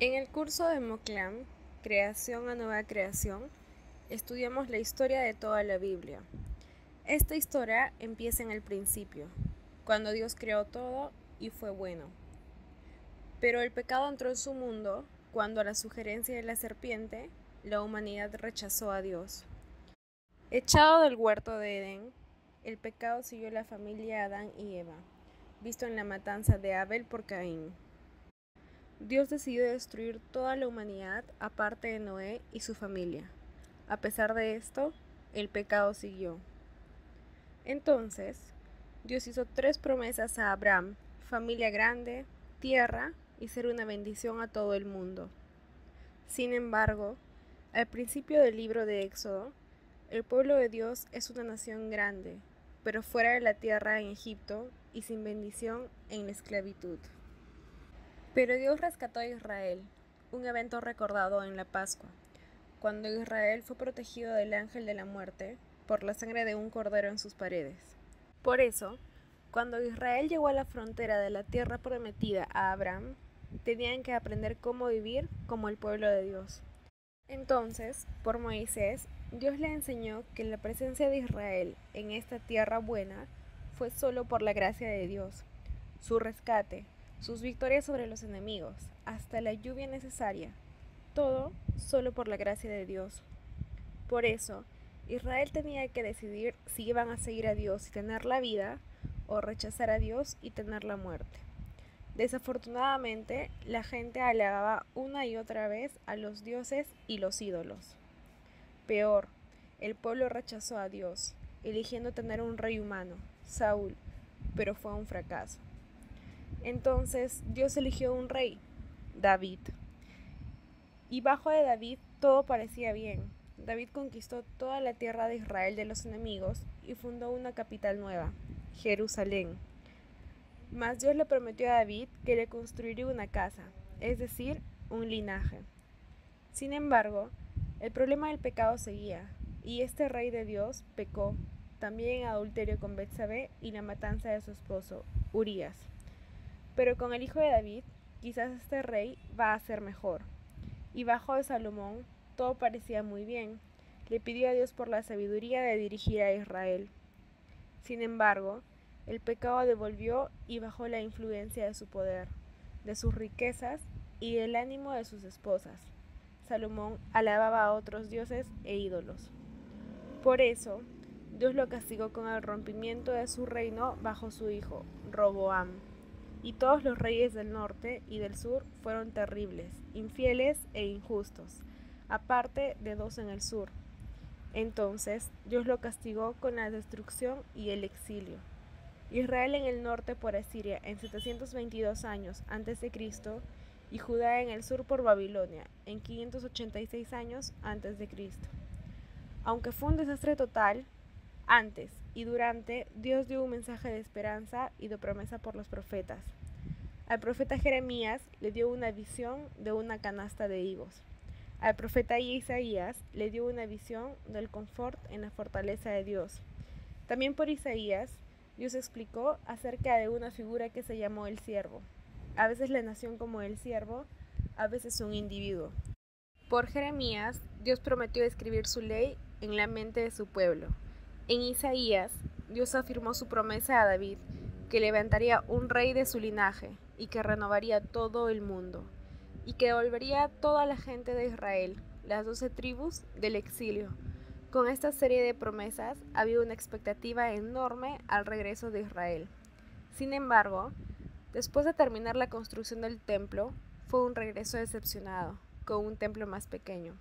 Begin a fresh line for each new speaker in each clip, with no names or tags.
En el curso de Moclán, Creación a Nueva Creación, estudiamos la historia de toda la Biblia. Esta historia empieza en el principio, cuando Dios creó todo y fue bueno. Pero el pecado entró en su mundo cuando a la sugerencia de la serpiente, la humanidad rechazó a Dios. Echado del huerto de Edén, el pecado siguió la familia Adán y Eva, visto en la matanza de Abel por Caín. Dios decidió destruir toda la humanidad aparte de Noé y su familia. A pesar de esto, el pecado siguió. Entonces, Dios hizo 3 promesas a Abraham: familia grande, tierra y ser una bendición a todo el mundo. Sin embargo, al principio del libro de Éxodo, el pueblo de Dios es una nación grande, pero fuera de la tierra en Egipto y sin bendición en la esclavitud. Pero Dios rescató a Israel, un evento recordado en la Pascua, cuando Israel fue protegido del ángel de la muerte por la sangre de un cordero en sus paredes. Por eso, cuando Israel llegó a la frontera de la tierra prometida a Abraham, tenían que aprender cómo vivir como el pueblo de Dios. Entonces, por Moisés, Dios le enseñó que la presencia de Israel en esta tierra buena fue solo por la gracia de Dios, su rescate, sus victorias sobre los enemigos, hasta la lluvia necesaria, todo solo por la gracia de Dios. Por eso, Israel tenía que decidir si iban a seguir a Dios y tener la vida, o rechazar a Dios y tener la muerte. Desafortunadamente, la gente alababa una y otra vez a los dioses y los ídolos. Peor, el pueblo rechazó a Dios, eligiendo tener un rey humano, Saúl, pero fue un fracaso. Entonces Dios eligió un rey, David. Y bajo de David todo parecía bien. David conquistó toda la tierra de Israel de los enemigos y fundó una capital nueva, Jerusalén. Mas Dios le prometió a David que le construiría una casa, es decir, un linaje. Sin embargo, el problema del pecado seguía, y este rey de Dios pecó, también en adulterio con Betsabé y la matanza de su esposo, Urías. Pero con el hijo de David, quizás este rey va a ser mejor. Y bajo de Salomón, todo parecía muy bien. Le pidió a Dios por la sabiduría de dirigir a Israel. Sin embargo, el pecado devolvió y bajó la influencia de su poder, de sus riquezas y del ánimo de sus esposas. Salomón alababa a otros dioses e ídolos. Por eso, Dios lo castigó con el rompimiento de su reino bajo su hijo, Roboam. Y todos los reyes del norte y del sur fueron terribles, infieles e injustos, aparte de 2 en el sur. Entonces Dios lo castigó con la destrucción y el exilio. Israel en el norte por Asiria en 722 años antes de Cristo y Judá en el sur por Babilonia en 586 años antes de Cristo. Aunque fue un desastre total, antes y durante Dios dio un mensaje de esperanza y de promesa por los profetas. Al profeta Jeremías le dio una visión de una canasta de higos. Al profeta Isaías le dio una visión del confort en la fortaleza de Dios. También por Isaías, Dios explicó acerca de una figura que se llamó el siervo. A veces la nación como el siervo, a veces un individuo. Por Jeremías, Dios prometió escribir su ley en la mente de su pueblo. En Isaías, Dios afirmó su promesa a David, que levantaría un rey de su linaje y que renovaría todo el mundo, y que devolvería a toda la gente de Israel, las 12 tribus, del exilio. Con esta serie de promesas había una expectativa enorme al regreso de Israel. Sin embargo, después de terminar la construcción del templo, fue un regreso decepcionado, con un templo más pequeño.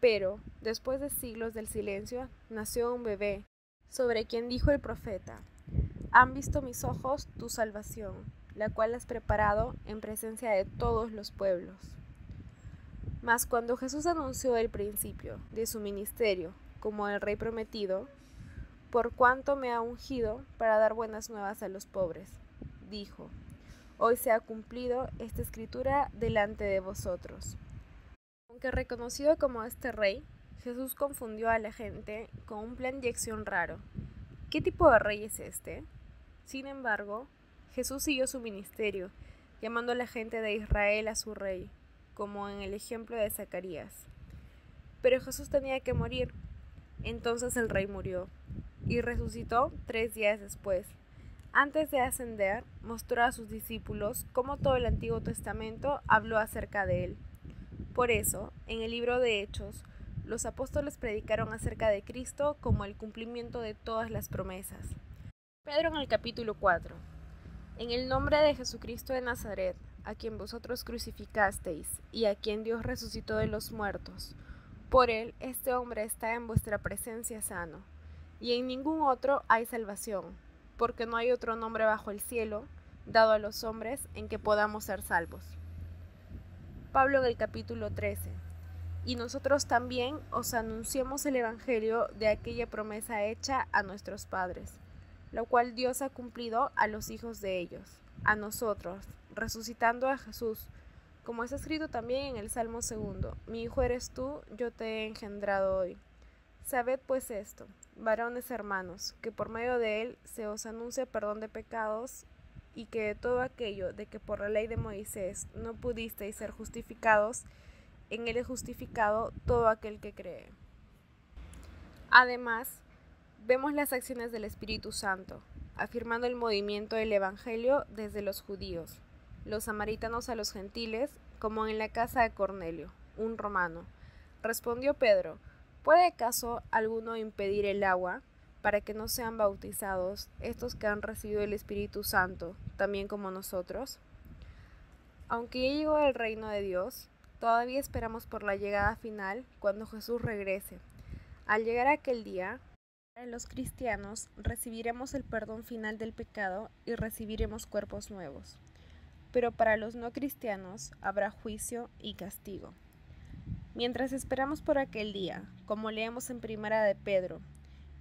Pero, después de siglos del silencio, nació un bebé, sobre quien dijo el profeta: «Han visto mis ojos tu salvación, la cual has preparado en presencia de todos los pueblos». Mas cuando Jesús anunció el principio de su ministerio como el Rey prometido, «por cuanto me ha ungido para dar buenas nuevas a los pobres», dijo: «hoy se ha cumplido esta escritura delante de vosotros». Aunque reconocido como este rey, Jesús confundió a la gente con un plan de acción raro. ¿Qué tipo de rey es este? Sin embargo, Jesús siguió su ministerio, llamando a la gente de Israel a su rey. como en el ejemplo de Zacarías. Pero Jesús tenía que morir. Entonces el rey murió y resucitó 3 días después. Antes de ascender, mostró a sus discípulos cómo todo el Antiguo Testamento habló acerca de él. Por eso, en el libro de Hechos, los apóstoles predicaron acerca de Cristo como el cumplimiento de todas las promesas. Pedro en el capítulo 4. En el nombre de Jesucristo de Nazaret, a quien vosotros crucificasteis y a quien Dios resucitó de los muertos, por él este hombre está en vuestra presencia sano, y en ningún otro hay salvación, porque no hay otro nombre bajo el cielo dado a los hombres en que podamos ser salvos. Pablo en el capítulo 13. Y nosotros también os anunciamos el evangelio de aquella promesa hecha a nuestros padres, la cual Dios ha cumplido a los hijos de ellos, a nosotros, resucitando a Jesús, como está escrito también en el Salmo 2: Mi hijo eres tú, yo te he engendrado hoy. Sabed pues esto, varones hermanos, que por medio de él se os anuncia perdón de pecados, y que de todo aquello de que por la ley de Moisés no pudisteis ser justificados, en él es justificado todo aquel que cree. Además, vemos las acciones del Espíritu Santo, afirmando el movimiento del Evangelio desde los judíos, los samaritanos a los gentiles, como en la casa de Cornelio, un romano. Respondió Pedro: ¿Puede acaso alguno impedir el agua para que no sean bautizados estos que han recibido el Espíritu Santo, también como nosotros? Aunque ya llegó el reino de Dios, todavía esperamos por la llegada final, cuando Jesús regrese. Al llegar aquel día, los cristianos recibiremos el perdón final del pecado y recibiremos cuerpos nuevos. Pero para los no cristianos habrá juicio y castigo. Mientras esperamos por aquel día, como leemos en Primera de Pedro,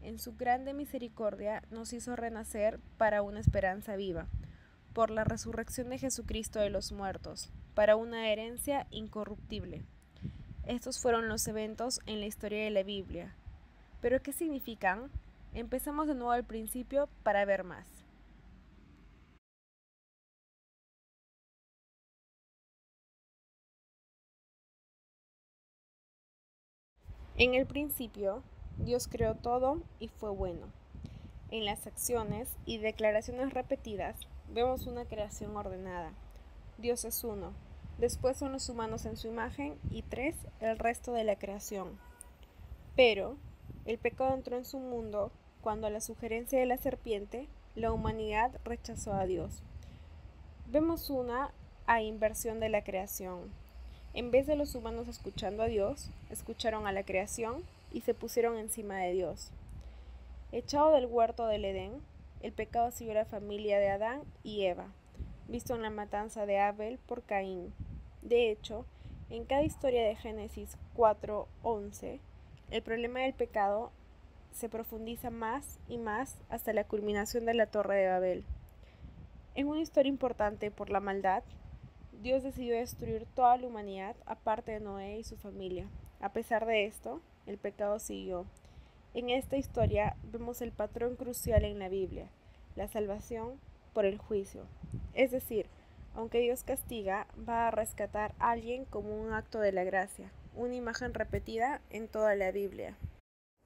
en su grande misericordia nos hizo renacer para una esperanza viva, por la resurrección de Jesucristo de los muertos, para una herencia incorruptible. Estos fueron los eventos en la historia de la Biblia. ¿Pero qué significan? Empezamos de nuevo al principio para ver más. En el principio, Dios creó todo y fue bueno. En las acciones y declaraciones repetidas, vemos una creación ordenada. Dios es uno. Después son los humanos en su imagen y 3, el resto de la creación. Pero el pecado entró en su mundo cuando a la sugerencia de la serpiente, la humanidad rechazó a Dios. Vemos una inversión de la creación. En vez de los humanos escuchando a Dios, escucharon a la creación y se pusieron encima de Dios. Echado del huerto del Edén, el pecado siguió a la familia de Adán y Eva, visto en la matanza de Abel por Caín. De hecho, en cada historia de Génesis 4:11, el problema del pecado se profundiza más y más hasta la culminación de la Torre de Babel. En una historia importante por la maldad, Dios decidió destruir toda la humanidad aparte de Noé y su familia. A pesar de esto, el pecado siguió. En esta historia vemos el patrón crucial en la Biblia, la salvación por el juicio. Es decir, aunque Dios castiga, va a rescatar a alguien como un acto de la gracia, una imagen repetida en toda la Biblia.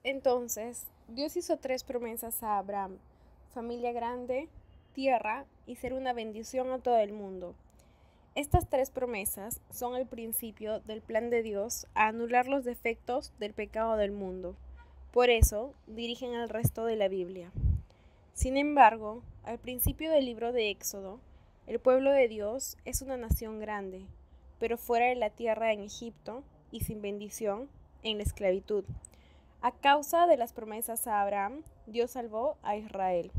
Entonces, Dios hizo 3 promesas a Abraham: familia grande, tierra y ser una bendición a todo el mundo. Estas 3 promesas son el principio del plan de Dios a anular los defectos del pecado del mundo. Por eso, dirigen al resto de la Biblia. Sin embargo, al principio del libro de Éxodo, el pueblo de Dios es una nación grande, pero fuera de la tierra en Egipto y sin bendición en la esclavitud. A causa de las promesas a Abraham, Dios salvó a Israel.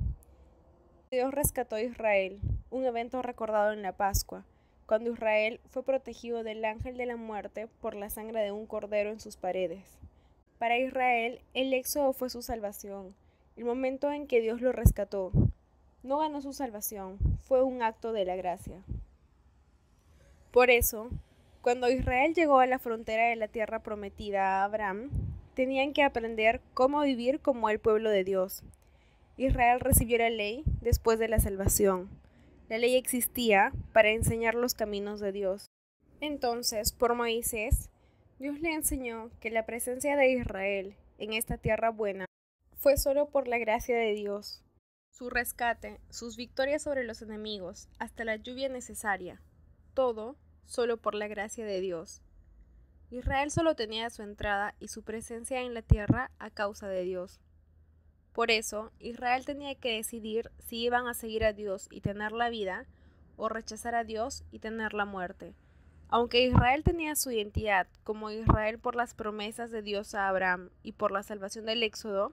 Dios rescató a Israel, un evento recordado en la Pascua, cuando Israel fue protegido del ángel de la muerte por la sangre de un cordero en sus paredes. Para Israel, el éxodo fue su salvación, el momento en que Dios lo rescató. No ganó su salvación, fue un acto de la gracia. Por eso, cuando Israel llegó a la frontera de la tierra prometida a Abraham, tenían que aprender cómo vivir como el pueblo de Dios. Israel recibió la ley después de la salvación. La ley existía para enseñar los caminos de Dios. Entonces, por Moisés, Dios le enseñó que la presencia de Israel en esta tierra buena fue solo por la gracia de Dios, su rescate, sus victorias sobre los enemigos, hasta la lluvia necesaria, todo solo por la gracia de Dios. Israel solo tenía su entrada y su presencia en la tierra a causa de Dios. Por eso, Israel tenía que decidir si iban a seguir a Dios y tener la vida, o rechazar a Dios y tener la muerte. Aunque Israel tenía su identidad como Israel por las promesas de Dios a Abraham y por la salvación del Éxodo,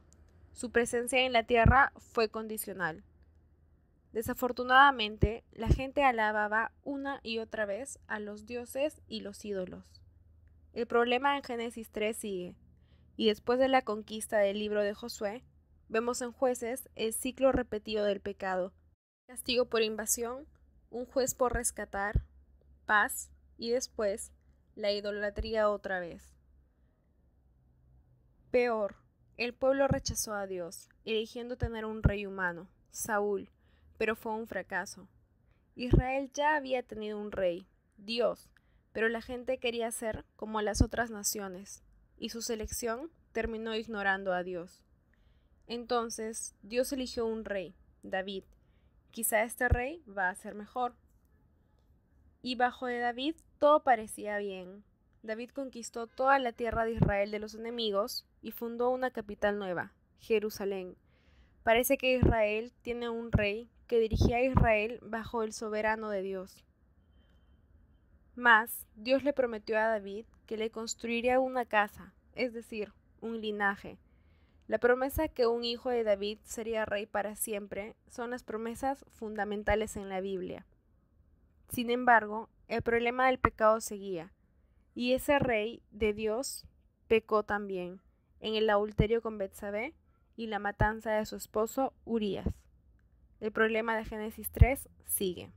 su presencia en la tierra fue condicional. Desafortunadamente, la gente alababa una y otra vez a los dioses y los ídolos. El problema en Génesis 3 sigue, y después de la conquista del libro de Josué, vemos en Jueces el ciclo repetido del pecado: castigo por invasión, un juez por rescatar, paz, y después la idolatría otra vez. Peor, el pueblo rechazó a Dios, eligiendo tener un rey humano, Saúl, pero fue un fracaso. Israel ya había tenido un rey, Dios, pero la gente quería ser como las otras naciones, y su selección terminó ignorando a Dios. Entonces Dios eligió un rey, David. Quizá este rey va a ser mejor. Y bajo de David todo parecía bien. David conquistó toda la tierra de Israel de los enemigos y fundó una capital nueva, Jerusalén. Parece que Israel tiene un rey que dirigía a Israel bajo el soberano de Dios. Mas Dios le prometió a David que le construiría una casa, es decir, un linaje. La promesa que un hijo de David sería rey para siempre son las promesas fundamentales en la Biblia. Sin embargo, el problema del pecado seguía, y ese rey de Dios pecó también en el adulterio con Betsabé y la matanza de su esposo Urías. El problema de Génesis 3 sigue.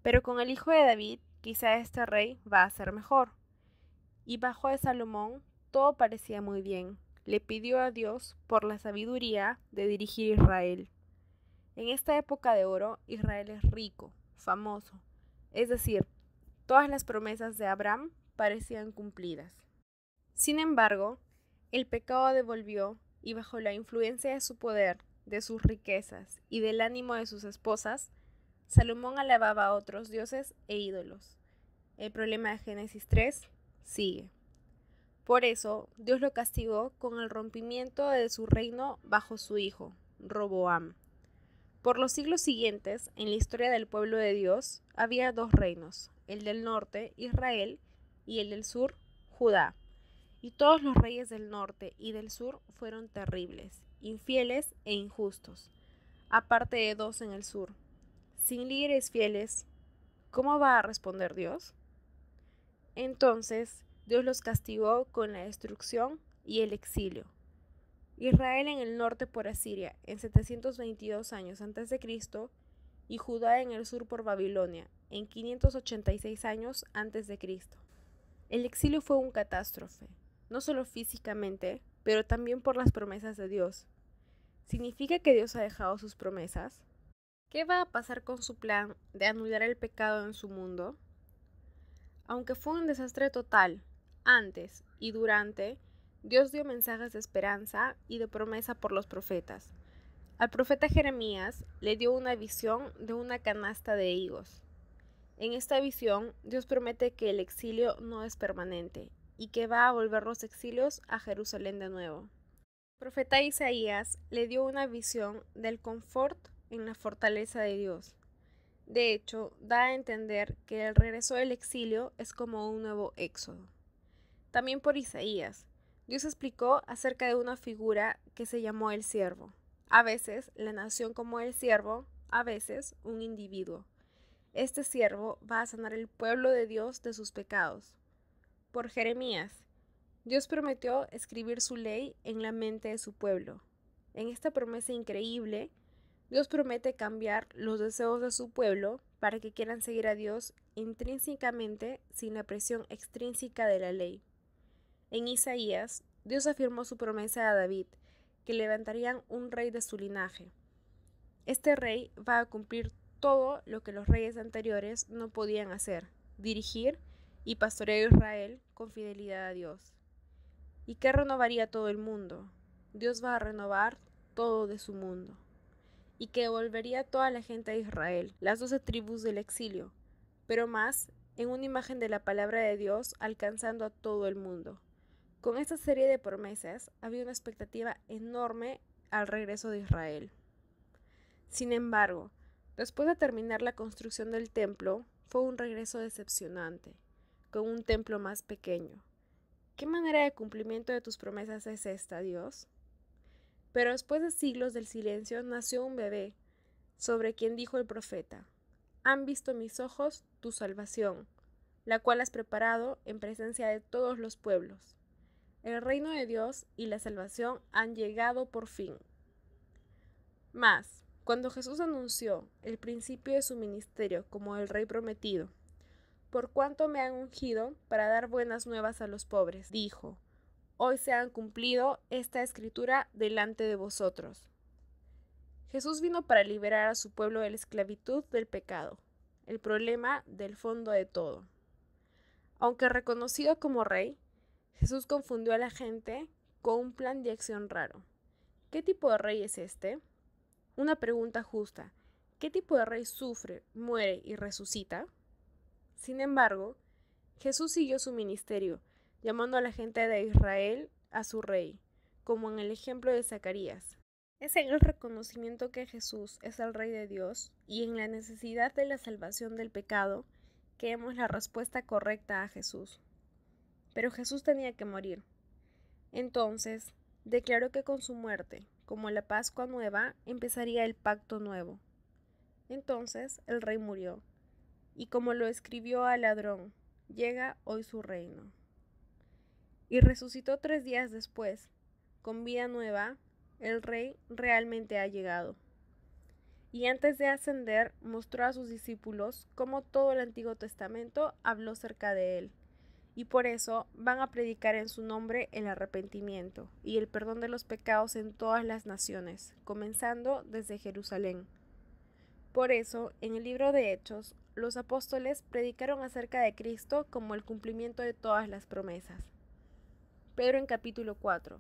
Pero con el hijo de David, quizá este rey va a ser mejor. Y bajo de Salomón todo parecía muy bien. Le pidió a Dios por la sabiduría de dirigir Israel. En esta época de oro, Israel es rico, famoso, es decir, todas las promesas de Abraham parecían cumplidas. Sin embargo, el pecado devolvió, y bajo la influencia de su poder, de sus riquezas y del ánimo de sus esposas, Salomón alababa a otros dioses e ídolos. El problema de Génesis 3 sigue. Por eso, Dios lo castigó con el rompimiento de su reino bajo su hijo, Roboam. Por los siglos siguientes, en la historia del pueblo de Dios, había dos reinos, el del norte, Israel, y el del sur, Judá. Y todos los reyes del norte y del sur fueron terribles, infieles e injustos, aparte de dos en el sur. Sin líderes fieles, ¿cómo va a responder Dios? Entonces, Dios los castigó con la destrucción y el exilio. Israel en el norte por Asiria en 722 años a.C. y Judá en el sur por Babilonia en 586 años a.C. El exilio fue una catástrofe, no solo físicamente, pero también por las promesas de Dios. ¿Significa que Dios ha dejado sus promesas? ¿Qué va a pasar con su plan de anular el pecado en su mundo? Aunque fue un desastre total, antes y durante, Dios dio mensajes de esperanza y de promesa por los profetas. Al profeta Jeremías le dio una visión de una canasta de higos. En esta visión, Dios promete que el exilio no es permanente y que va a volver los exilios a Jerusalén de nuevo. El profeta Isaías le dio una visión del confort en la fortaleza de Dios. De hecho, da a entender que el regreso del exilio es como un nuevo éxodo. También por Isaías, Dios explicó acerca de una figura que se llamó el siervo. A veces la nación como el siervo, a veces un individuo. Este siervo va a sanar el pueblo de Dios de sus pecados. Por Jeremías, Dios prometió escribir su ley en la mente de su pueblo. En esta promesa increíble, Dios promete cambiar los deseos de su pueblo para que quieran seguir a Dios intrínsecamente sin la presión extrínseca de la ley. En Isaías, Dios afirmó su promesa a David, que levantarían un rey de su linaje. Este rey va a cumplir todo lo que los reyes anteriores no podían hacer, dirigir y pastorear a Israel con fidelidad a Dios. ¿Y qué renovaría todo el mundo? Dios va a renovar todo de su mundo. Y que devolvería toda la gente a Israel, las 12 tribus del exilio, pero más en una imagen de la palabra de Dios alcanzando a todo el mundo. Con esta serie de promesas había una expectativa enorme al regreso de Israel. Sin embargo, después de terminar la construcción del templo, fue un regreso decepcionante, con un templo más pequeño. ¿Qué manera de cumplimiento de tus promesas es esta, Dios? Pero después de siglos del silencio nació un bebé, sobre quien dijo el profeta: Han visto mis ojos tu salvación, la cual has preparado en presencia de todos los pueblos. El reino de Dios y la salvación han llegado por fin. Mas, cuando Jesús anunció el principio de su ministerio como el Rey prometido, por cuanto me han ungido para dar buenas nuevas a los pobres, dijo: Hoy se han cumplido esta escritura delante de vosotros. Jesús vino para liberar a su pueblo de la esclavitud del pecado, el problema del fondo de todo. Aunque reconocido como rey, Jesús confundió a la gente con un plan de acción raro. ¿Qué tipo de rey es este? Una pregunta justa. ¿Qué tipo de rey sufre, muere y resucita? Sin embargo, Jesús siguió su ministerio, llamando a la gente de Israel a su rey, como en el ejemplo de Zacarías. Es en el reconocimiento que Jesús es el Rey de Dios y en la necesidad de la salvación del pecado que vemos la respuesta correcta a Jesús. Pero Jesús tenía que morir. Entonces, declaró que con su muerte, como la Pascua nueva, empezaría el pacto nuevo. Entonces el Rey murió, y como lo escribió al ladrón, llega hoy su reino. Y resucitó 3 días después, con vida nueva. El Rey realmente ha llegado. Y antes de ascender, mostró a sus discípulos cómo todo el Antiguo Testamento habló cerca de él. Y por eso van a predicar en su nombre el arrepentimiento y el perdón de los pecados en todas las naciones, comenzando desde Jerusalén. Por eso, en el libro de Hechos, los apóstoles predicaron acerca de Cristo como el cumplimiento de todas las promesas. Pedro en capítulo 4.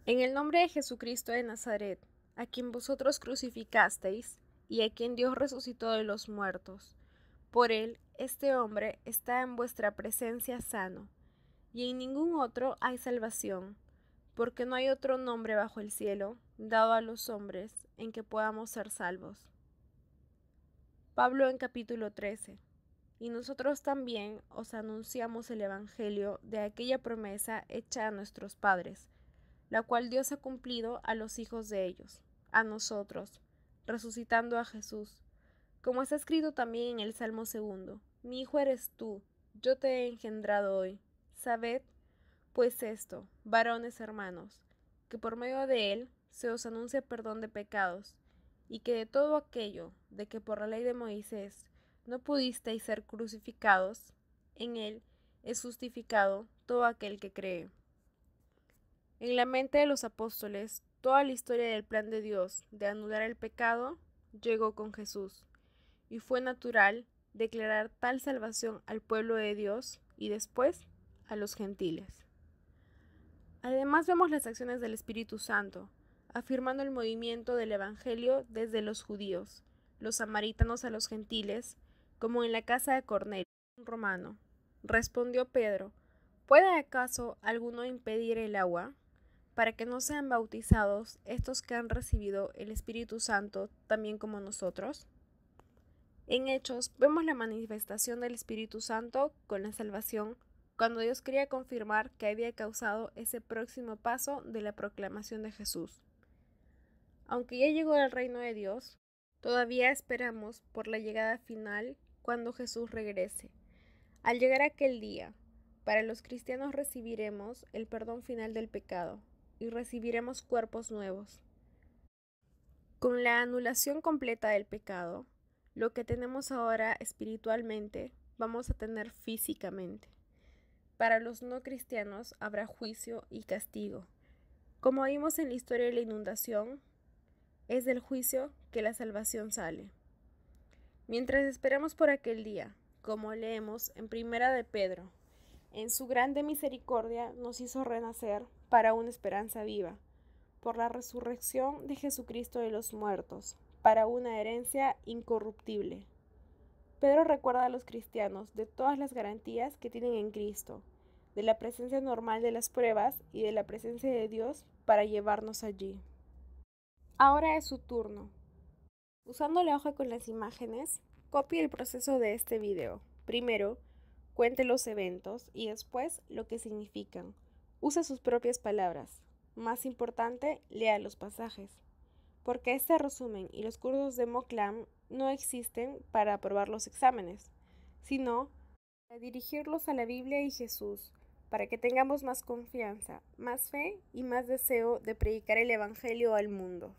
En el nombre de Jesucristo de Nazaret, a quien vosotros crucificasteis, y a quien Dios resucitó de los muertos, por él, este hombre está en vuestra presencia sano, y en ningún otro hay salvación, porque no hay otro nombre bajo el cielo dado a los hombres en que podamos ser salvos. Pablo en capítulo 13. Y nosotros también os anunciamos el evangelio de aquella promesa hecha a nuestros padres, la cual Dios ha cumplido a los hijos de ellos, a nosotros, resucitando a Jesús, como está escrito también en el Salmo 2: Mi hijo eres tú, yo te he engendrado hoy. Sabed, pues esto, varones hermanos, que por medio de él se os anuncia perdón de pecados, y que de todo aquello de que por la ley de Moisés no pudisteis ser crucificados, en él es justificado todo aquel que cree. En la mente de los apóstoles, toda la historia del plan de Dios de anular el pecado llegó con Jesús, y fue natural declarar tal salvación al pueblo de Dios y después a los gentiles. Además vemos las acciones del Espíritu Santo, afirmando el movimiento del Evangelio desde los judíos, los samaritanos a los gentiles, como en la casa de Cornelio, un romano. Respondió Pedro: ¿Puede acaso alguno impedir el agua, para que no sean bautizados estos que han recibido el Espíritu Santo también como nosotros? En Hechos vemos la manifestación del Espíritu Santo con la salvación, cuando Dios quería confirmar que había causado ese próximo paso de la proclamación de Jesús. Aunque ya llegó el reino de Dios, todavía esperamos por la llegada final cuando Jesús regrese. Al llegar aquel día, para los cristianos recibiremos el perdón final del pecado y recibiremos cuerpos nuevos. Con la anulación completa del pecado, lo que tenemos ahora espiritualmente, vamos a tener físicamente. Para los no cristianos habrá juicio y castigo. Como vimos en la historia de la inundación, es del juicio que la salvación sale. Mientras esperamos por aquel día, como leemos en Primera de Pedro. En su grande misericordia nos hizo renacer para una esperanza viva, por la resurrección de Jesucristo de los muertos, para una herencia incorruptible. Pedro recuerda a los cristianos de todas las garantías que tienen en Cristo, de la presencia normal de las pruebas y de la presencia de Dios para llevarnos allí. Ahora es su turno. Usando la hoja con las imágenes, copie el proceso de este video. Primero, cuente los eventos y después lo que significan. Use sus propias palabras. Más importante, lea los pasajes. Porque este resumen y los cursos de Moclam no existen para aprobar los exámenes, sino para dirigirlos a la Biblia y Jesús, para que tengamos más confianza, más fe y más deseo de predicar el Evangelio al mundo.